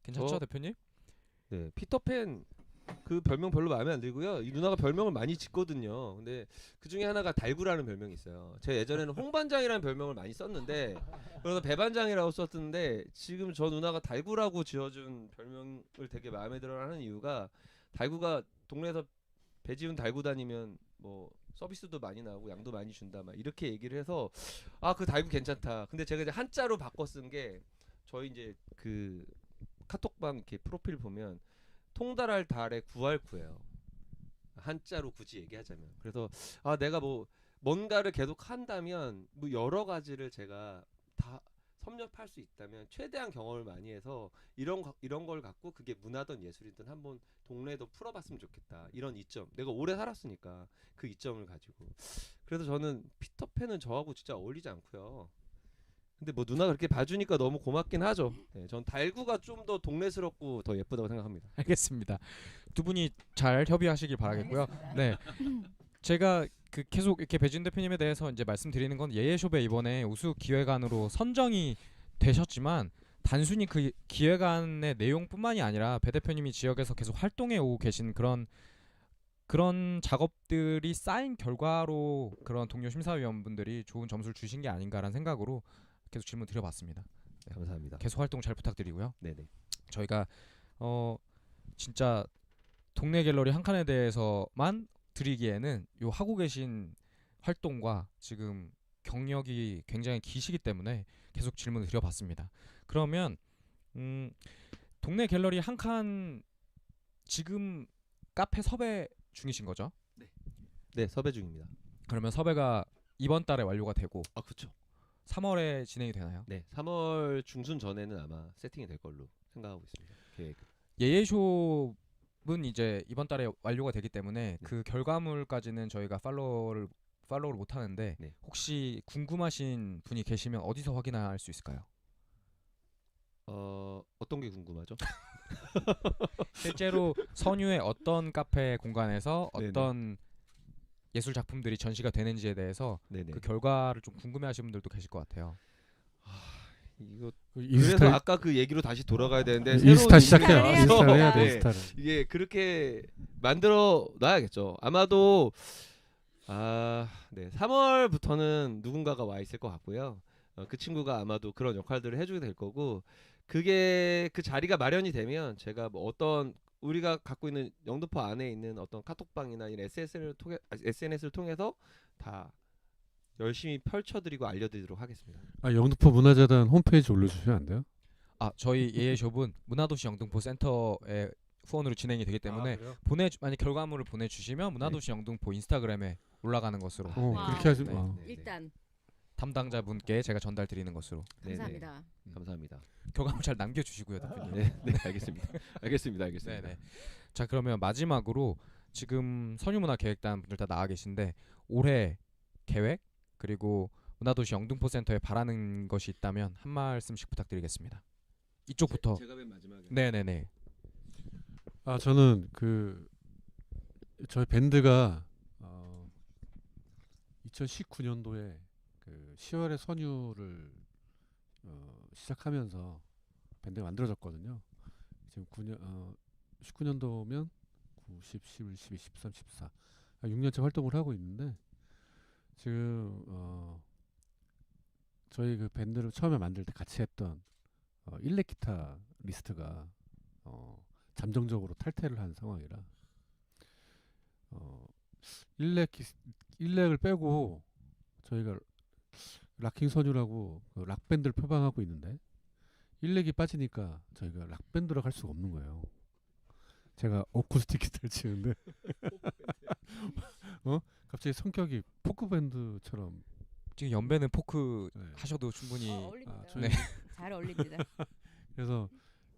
괜찮죠, 대표님? 네, 피터팬 그 별명 별로 마음에 안 들고요. 이 누나가 별명을 많이 짓거든요. 근데 그 중에 하나가 달구라는 별명이 있어요. 제가 예전에는 홍반장이라는 별명을 많이 썼는데 그래서 배반장이라고 썼는데 지금 저 누나가 달구라고 지어준 별명을 되게 마음에 들어하는 이유가 달구가 동네에서 배지훈 달구 다니면 뭐 서비스도 많이 나오고 양도 많이 준다 막 이렇게 얘기를 해서 그 달구 괜찮다. 근데 제가 이제 한자로 바꿔 쓴 게 저희 이제 그 카톡방 이렇게 프로필 보면 통달할 달에 구할구예요. 한자로 굳이 얘기하자면. 그래서 내가 뭐 뭔가를 계속 한다면 뭐 여러 가지를 제가 다 섭렵할 수 있다면 최대한 경험을 많이 해서 이런 걸 갖고 그게 문화든 예술이든 한번 동네에도 풀어봤으면 좋겠다. 이런 이점. 내가 오래 살았으니까 그 이점을 가지고. 그래서 저는 피터팬은 저하고 진짜 어울리지 않고요. 근데 뭐 누나가 그렇게 봐주니까 너무 고맙긴 하죠. 네, 전 달구가 좀 더 동네스럽고 더 예쁘다고 생각합니다. 알겠습니다. 두 분이 잘 협의하시길 바라겠고요. 네, 제가 계속 이렇게 배지훈 대표님에 대해서 이제 말씀드리는 건 예예숍에 이번에 우수 기획안으로 선정이 되셨지만 단순히 그 기획안의 내용뿐만이 아니라 배 대표님이 지역에서 계속 활동해 오고 계신 그런 작업들이 쌓인 결과로 그런 동료 심사위원분들이 좋은 점수를 주신 게 아닌가라는 생각으로 계속 질문 드려봤습니다. 감사합니다. 계속 활동 잘 부탁드리고요. 네네. 저희가 진짜 동네 갤러리 한 칸에 대해서만 드리기에는 요 하고 계신 활동과 지금 경력이 굉장히 기시기 때문에 계속 질문을 드려봤습니다. 그러면 동네 갤러리 한 칸 지금 카페 섭외 중이신 거죠? 네, 섭외 중입니다. 그러면 섭외가 이번 달에 완료가 되고 아, 그렇죠. 3월에 진행이 되나요? 네, 3월 중순 전에는 아마 세팅이 될 걸로 생각하고 있습니다. 계획. 예예숍은 이제 이번 달에 완료가 되기 때문에 그 결과물까지는 저희가 팔로우를 못 하는데 네. 혹시 궁금하신 분이 계시면 어디서 확인할 수 있을까요? 어떤 게 궁금하죠? 실제로 선유의 어떤 카페 공간에서 네네. 어떤 예술 작품들이 전시가 되는지에 대해서 네네. 그 결과를 좀 궁금해하시는 분들도 계실 것 같아요. 이거 그 그래서 인스타 아까 그 얘기로 다시 돌아가야 되는데 인스타 새로운 시작해요. 인스타를 인스타를 해야 돼. 네. 인스타를. 이게 그렇게 만들어 놔야겠죠. 아마도 네, 3월부터는 누군가가 와 있을 것 같고요. 그 친구가 아마도 그런 역할들을 해주게 될 거고, 그게 그 자리가 마련이 되면 제가 뭐 어떤 우리가 갖고 있는 영등포 안에 있는 어떤 카톡방이나 이런 SNS를 통해서 다 열심히 펼쳐드리고 알려드리도록 하겠습니다. 아, 영등포 문화재단 홈페이지 올려주시면 안 돼요? 저희 예예숍은 문화도시 영등포 센터의 후원으로 진행이 되기 때문에 만약 결과물을 보내주시면 문화도시 영등포 인스타그램에 올라가는 것으로 와우. 그렇게 하지. 네. 마. 일단 담당자분께 제가 전달 드리는 것으로. 네네. 감사합니다. 감사합니다. 결과물 잘 남겨주시고요, 대표님. 네, 네, 알겠습니다. 알겠습니다. 네네. 자, 그러면 마지막으로 지금 선유문화계획단 분들 다 나와 계신데 올해 계획 그리고 문화도시 영등포 센터에 바라는 것이 있다면 한 말씀씩 부탁드리겠습니다. 이쪽부터. 제가 맨 마지막에. 네네네. 아, 저는 저희 밴드가 2019년도에 그 10월에 선유를 시작하면서 밴드가 만들어졌거든요. 지금 19년도면 9, 10, 11, 12, 13, 14 6년째 활동을 하고 있는데 지금 저희 그 밴드를 처음에 만들 때 같이 했던 일렉 기타 리스트가 잠정적으로 탈퇴를 한 상황이라 일렉을 빼고 저희가 락킹 선유라고 그 락 밴드를 표방하고 있는데 일렉이 빠지니까 저희가 락 밴드로 갈 수가 없는 거예요. 제가 어쿠스틱 기타를 치는데 갑자기 성격이 포크 밴드처럼. 지금 연배는 포크 네. 하셔도 충분히 어울립니다. 저희- 잘 어울립니다. 그래서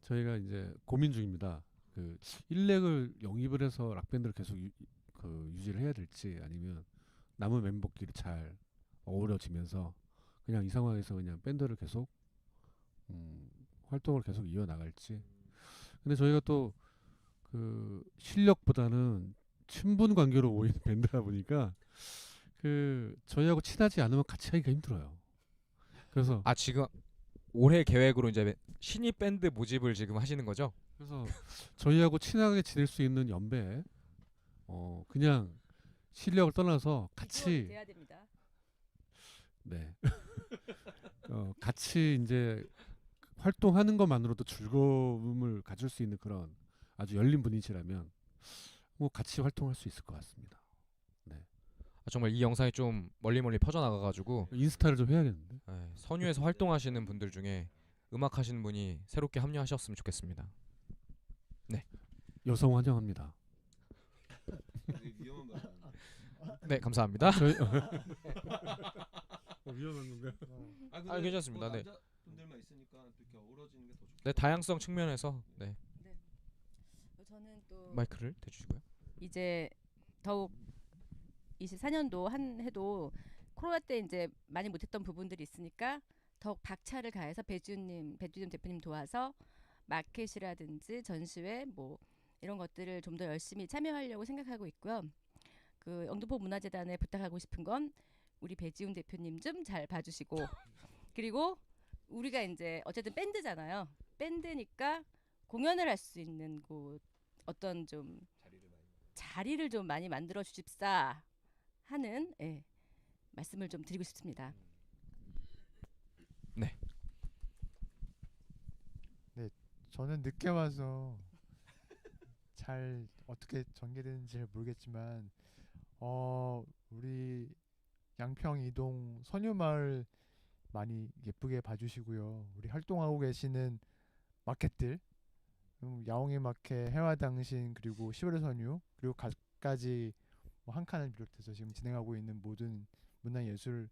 저희가 이제 고민 중입니다. 그 일렉을 영입을 해서 락 밴드를 계속 유지를 해야 될지 아니면 남은 멤버끼리 잘 어우러지면서 그냥 이 상황에서 그냥 밴드를 계속 활동을 계속 이어 나갈지. 근데 저희가 또 그 실력보다는 친분 관계로 모이는 밴드다 보니까 그 저희하고 친하지 않으면 같이 하기가 힘들어요. 그래서 지금 올해 계획으로 이제 신입 밴드 모집을 지금 하시는 거죠? 저희하고 친하게 지낼 수 있는 연배에 그냥 실력을 떠나서 같이 돼야 됩니다. 네. 같이 이제 활동하는 것만으로도 즐거움을 가질 수 있는 그런 아주 열린 분위기라면 뭐 같이 활동할 수 있을 것 같습니다. 정말 이 영상이 좀 멀리 퍼져나가가지고 인스타를 좀 해야겠는데. 선유에서 활동하시는 분들 중에 음악 하시는 분이 새롭게 합류하셨으면 좋겠습니다. 여성 환영합니다. 위험한 말. 네, 감사합니다. 저희 위험한 건가요? 괜찮습니다. 네. 남자분들만 있으니까 이렇게 어우러지는 게 더 좋겠다. 네, 다양성 측면에서 저는 또 마이크를 대주시고요. 이제 더욱 24년도 한 해도 코로나 때 이제 많이 못했던 부분들이 있으니까 더욱 박차를 가해서 배지훈 대표님 도와서 마켓이라든지 전시회 뭐 이런 것들을 좀 더 열심히 참여하려고 생각하고 있고요. 그 영등포 문화재단에 부탁하고 싶은 건 우리 배지훈 대표님 좀 잘 봐주시고 그리고 우리가 이제 어쨌든 밴드잖아요. 밴드니까 공연을 할 수 있는 곳 어떤 좀 자리를 좀 많이 만들어 주십사 하는 말씀을 좀 드리고 싶습니다. 저는 늦게 와서 잘 어떻게 전개되는지 잘 모르겠지만 우리 양평 이동 선유마을 많이 예쁘게 봐주시고요. 우리 활동하고 계시는 마켓들 야옹이 마켓, 해화당신 그리고 10월의 선유 그리고 갖가지 한 칸을 비롯해서 지금 진행하고 있는 모든 문화예술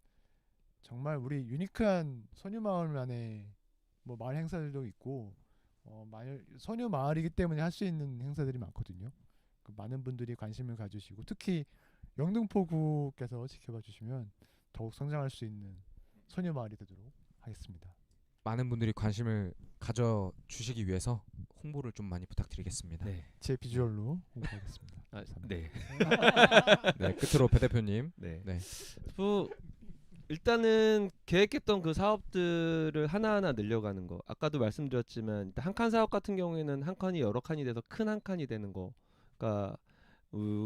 정말 우리 유니크한 선유마을만의 뭐 마을 행사들도 있고 선유 마을이기 때문에 할 수 있는 행사들이 많거든요. 많은 분들이 관심을 가주시고 특히 영등포구께서 지켜봐 주시면 더욱 성장할 수 있는 선유 마을이 되도록 하겠습니다. 많은 분들이 관심을 가져 주시기 위해서 홍보를 좀 많이 부탁드리겠습니다. 네. 제 비주얼로 홍보하겠습니다. 아, 감사합니다. 네. 네, 끝으로 배 대표님. 네. 네. 뭐 일단은 계획했던 그 사업들을 하나하나 늘려가는 거. 아까도 말씀드렸지만 한 칸 사업 같은 경우에는 한 칸이 여러 칸이 돼서 큰 한 칸이 되는 거가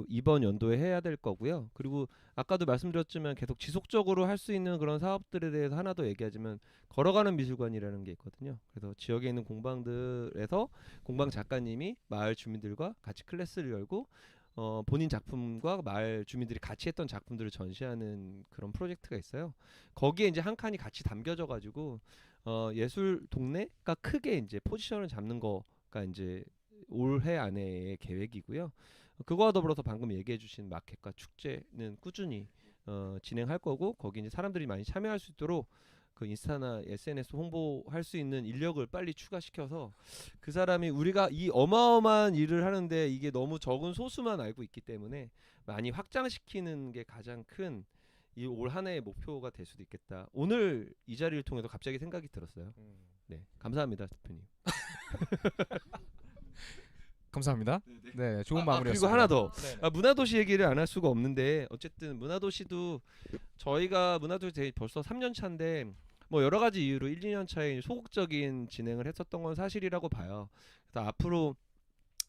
이번 연도에 해야 될 거고요. 그리고 아까도 말씀드렸지만 계속 지속적으로 할 수 있는 그런 사업들에 대해서 하나 더 얘기하자면 걸어가는 미술관이라는 게 있거든요. 그래서 지역에 있는 공방들에서 공방 작가님이 마을 주민들과 같이 클래스를 열고 본인 작품과 마을 주민들이 같이 했던 작품들을 전시하는 그런 프로젝트가 있어요. 거기에 이제 한 칸이 같이 담겨져 가지고 예술 동네가 크게 이제 포지션을 잡는 거가 이제 올해 안에의 계획이고요. 그거와 더불어서 방금 얘기해주신 마켓과 축제는 꾸준히 진행할 거고 거기 이제 사람들이 많이 참여할 수 있도록 그 인스타나 SNS 홍보할 수 있는 인력을 빨리 추가시켜서 그 사람이 우리가 이 어마어마한 일을 하는데 이게 너무 적은 소수만 알고 있기 때문에 많이 확장시키는 게 가장 큰 이 올 한 해의 목표가 될 수도 있겠다. 오늘 이 자리를 통해서 갑자기 생각이 들었어요. 네, 감사합니다, 대표님. 감사합니다. 네, 좋은 그리고 마무리였습니다. 하나 더. 문화도시 얘기를 안 할 수가 없는데 어쨌든 문화도시도 저희가 문화도시 벌써 3년 차인데 뭐 여러 가지 이유로 1, 2년 차에 소극적인 진행을 했었던 건 사실이라고 봐요. 그래서 앞으로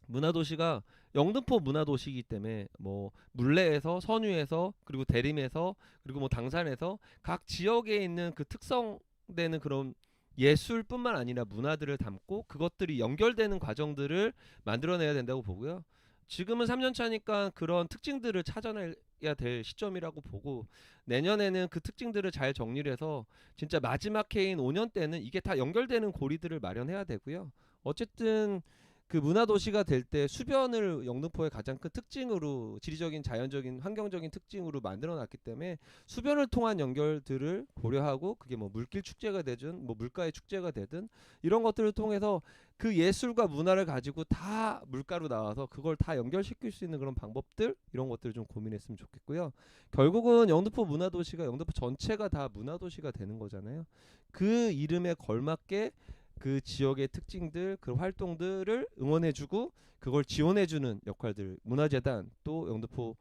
문화도시가 영등포 문화도시이기 때문에 뭐 물레에서 선유에서 그리고 대림에서 그리고 뭐 당산에서 각 지역에 있는 그 특성되는 그런 예술뿐만 아니라 문화들을 담고 그것들이 연결되는 과정들을 만들어내야 된다고 보고요. 지금은 3년 차니까 그런 특징들을 찾아내야 될 시점이라고 보고 내년에는 그 특징들을 잘 정리를 해서 진짜 마지막 해인 5년 때는 이게 다 연결되는 고리들을 마련해야 되고요. 어쨌든 그 문화도시가 될 때 수변을 영등포의 가장 큰 특징으로 지리적인 자연적인 환경적인 특징으로 만들어놨기 때문에 수변을 통한 연결들을 고려하고 그게 뭐 물길 축제가 되든 뭐 물가의 축제가 되든 이런 것들을 통해서 그 예술과 문화를 가지고 다 물가로 나와서 그걸 다 연결시킬 수 있는 그런 방법들 이런 것들을 좀 고민했으면 좋겠고요. 결국은 영등포 문화도시가 영등포 전체가 다 문화도시가 되는 거잖아요. 그 이름에 걸맞게 그 지역의 특징들, 그 활동들을 응원해주고 그걸 지원해주는 역할들 문화재단 또 영등포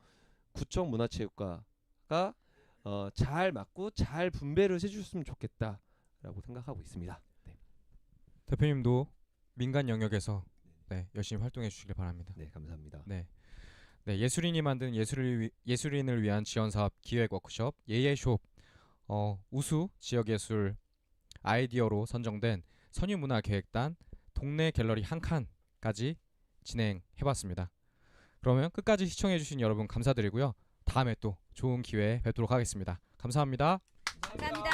구청 문화체육과가 잘 맞고 잘 분배를 해주셨으면 좋겠다라고 생각하고 있습니다. 네, 대표님도 민간 영역에서 네, 열심히 활동해 주시길 바랍니다. 네 감사합니다. 네. 네, 예술인이 만든 예술인을 위한 지원 사업 기획 워크숍 예예숍 우수 지역 예술 아이디어로 선정된 선유문화계획단 동네 갤러리 한 칸까지 진행해봤습니다. 그러면 끝까지 시청해주신 여러분 감사드리고요. 다음에 또 좋은 기회에 뵙도록 하겠습니다. 감사합니다. 감사합니다.